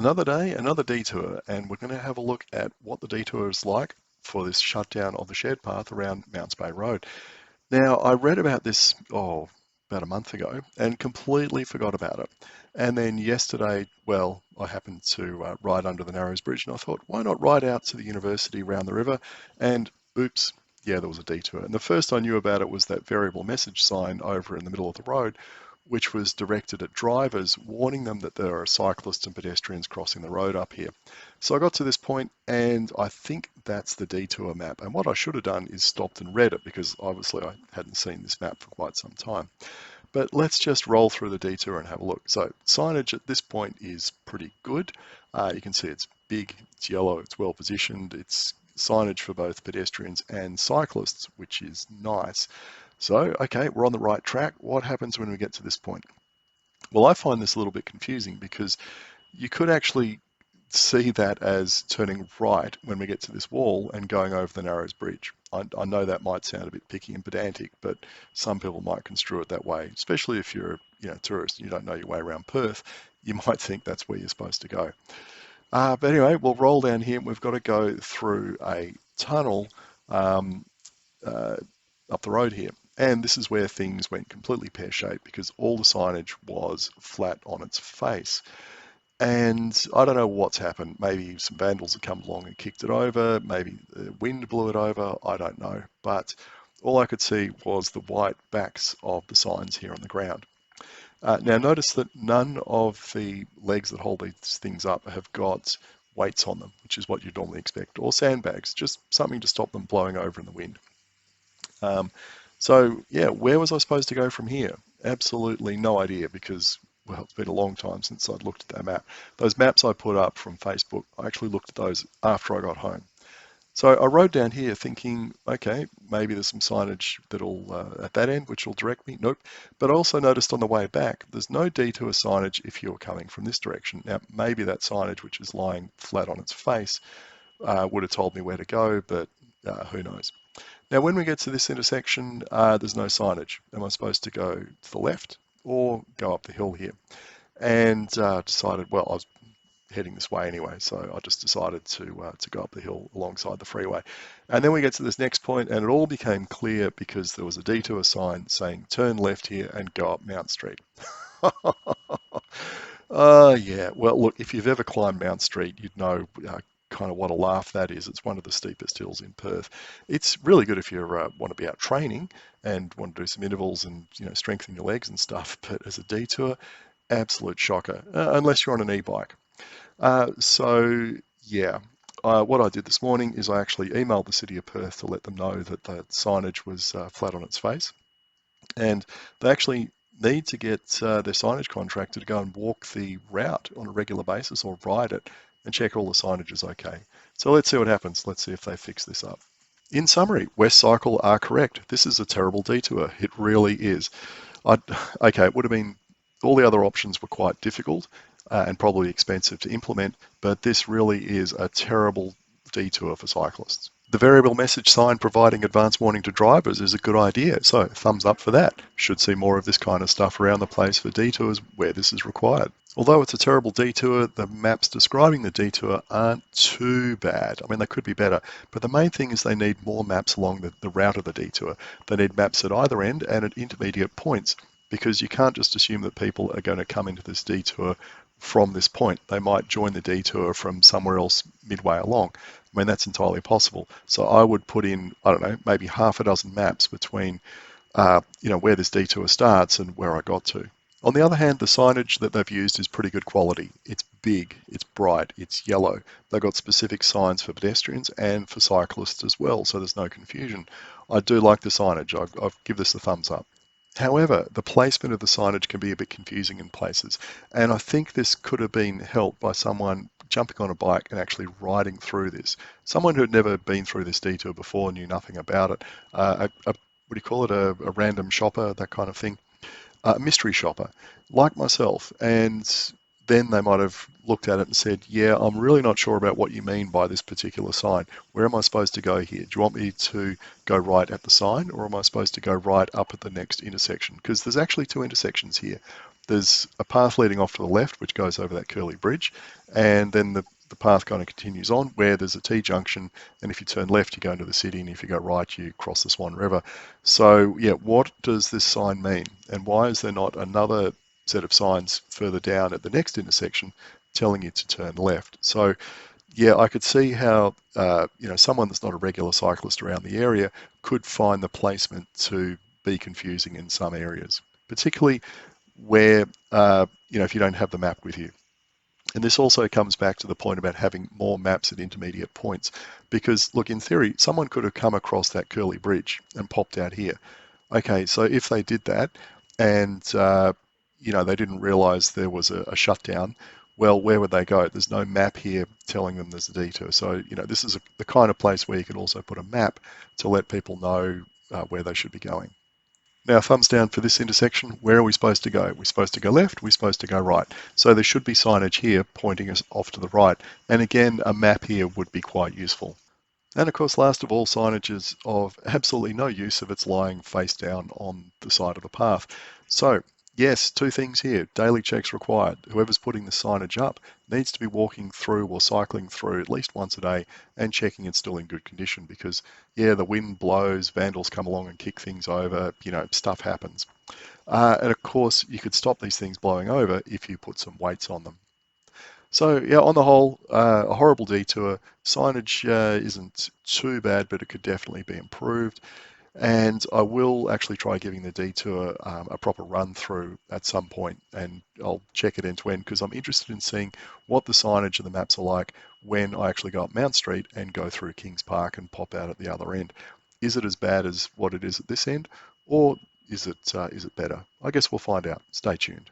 Another day, another detour, and we're going to have a look at what the detour is like for this shutdown of the shared path around Mounts Bay Road. Now, I read about this, about a month ago and completely forgot about it. And then yesterday, well, I happened to ride under the Narrows Bridge and I thought, why not ride out to the university around the river? And oops, yeah, there was a detour. And the first I knew about it was that variable message sign over in the middle of the road, which was directed at drivers, warning them that there are cyclists and pedestrians crossing the road up here. So I got to this point and I think that's the detour map. And what I should have done is stopped and read it because obviously I hadn't seen this map for quite some time. But let's just roll through the detour and have a look. So signage at this point is pretty good. You can see it's big, it's yellow, it's well positioned. It's signage for both pedestrians and cyclists, which is nice. So, okay, we're on the right track. What happens when we get to this point? Well, I find this a little bit confusing because you could actually see that as turning right when we get to this wall and going over the Narrows Bridge. I know that might sound a bit picky and pedantic, but some people might construe it that way, especially if you're a tourist and you don't know your way around Perth. You might think that's where you're supposed to go. But anyway, we'll roll down here and we've got to go through a tunnel um, uh, up the road here. And this is where things went completely pear-shaped because all the signage was flat on its face. And I don't know what's happened. Maybe some vandals have come along and kicked it over. Maybe the wind blew it over. I don't know. But all I could see was the white backs of the signs here on the ground. Now notice that none of the legs that hold these things up have got weights on them, which is what you'd normally expect, or sandbags, just something to stop them blowing over in the wind. So yeah, where was I supposed to go from here? Absolutely no idea because, well, it's been a long time since I'd looked at that map. Those maps I put up from Facebook, I actually looked at those after I got home. So I rode down here thinking, okay, maybe there's some signage that'll at that end, which will direct me. Nope. But I also noticed on the way back, there's no detour signage if you're coming from this direction. Now, maybe that signage, which is lying flat on its face, would have told me where to go, but who knows. Now, when we get to this intersection, there's no signage. Am I supposed to go to the left or go up the hill here? And decided, well, I was heading this way anyway, so I just decided to go up the hill alongside the freeway. And then we get to this next point, and it all became clear because there was a detour sign saying turn left here and go up Mount Street. Yeah, well, look, if you've ever climbed Mount Street, you'd know kind of what a laugh that is. It's one of the steepest hills in Perth. It's really good if you want to be out training and want to do some intervals and strengthen your legs and stuff. But as a detour, absolute shocker, unless you're on an e-bike. So yeah, what I did this morning is I actually emailed the City of Perth to let them know that the signage was flat on its face, and they actually need to get their signage contractor to go and walk the route on a regular basis or ride it and check all the signage is okay. So let's see what happens. Let's see if they fix this up. In summary, West Cycle are correct. This is a terrible detour. It really is. Okay, it would have been, all the other options were quite difficult and probably expensive to implement, but this really is a terrible detour for cyclists. The variable message sign providing advance warning to drivers is a good idea, so thumbs up for that. Should see more of this kind of stuff around the place for detours where this is required. Although it's a terrible detour, the maps describing the detour aren't too bad. I mean, they could be better, but the main thing is they need more maps along the route of the detour. They need maps at either end and at intermediate points, because you can't just assume that people are going to come into this detour from this point. They might join the detour from somewhere else midway along. I mean, that's entirely possible. So I would put in, I don't know, maybe half a dozen maps between, where this detour starts and where I got to. On the other hand, the signage that they've used is pretty good quality. It's big, it's bright, it's yellow. They've got specific signs for pedestrians and for cyclists as well, so there's no confusion. I do like the signage. I'll give this a thumbs up. However, the placement of the signage can be a bit confusing in places, and I think this could have been helped by someone jumping on a bike and actually riding through this. Someone who had never been through this detour before, knew nothing about it. What do you call it? A random shopper, that kind of thing. A mystery shopper, like myself, and then they might have looked at it and said, yeah, I'm really not sure about what you mean by this particular sign. Where am I supposed to go here? Do you want me to go right at the sign, or am I supposed to go right up at the next intersection? Because there's actually two intersections here. there's a path leading off to the left, which goes over that curly bridge, and then the path kind of continues on where there's a T-junction, and if you turn left, you go into the city, and if you go right, you cross the Swan River. So, yeah, what does this sign mean? And why is there not another set of signs further down at the next intersection telling you to turn left? So, yeah, I could see how someone that's not a regular cyclist around the area could find the placement to be confusing in some areas, particularly where if you don't have the map with you. And this also comes back to the point about having more maps at intermediate points, because look, in theory, someone could have come across that curly bridge and popped out here. Okay, so if they did that and they didn't realize there was a shutdown, well, where would they go? There's no map here telling them there's a detour. So, this is the kind of place where you could also put a map to let people know where they should be going. Now, thumbs down for this intersection. Where are we supposed to go? We're supposed to go left, we're supposed to go right. So there should be signage here pointing us off to the right. And again, a map here would be quite useful. And of course, last of all, signage is of absolutely no use if it's lying face down on the side of the path. So, yes, two things here. Daily checks required. Whoever's putting the signage up needs to be walking through or cycling through at least once a day and checking it's still in good condition because, yeah, the wind blows, vandals come along and kick things over, stuff happens. And of course, you could stop these things blowing over if you put some weights on them. So yeah, on the whole, a horrible detour. Signage isn't too bad, but it could definitely be improved. And I will actually try giving the detour a proper run through at some point, and I'll check it end to end because I'm interested in seeing what the signage and the maps are like when I actually go up Mount Street and go through Kings Park and pop out at the other end. Is it as bad as what it is at this end, or is it better? I guess we'll find out. Stay tuned.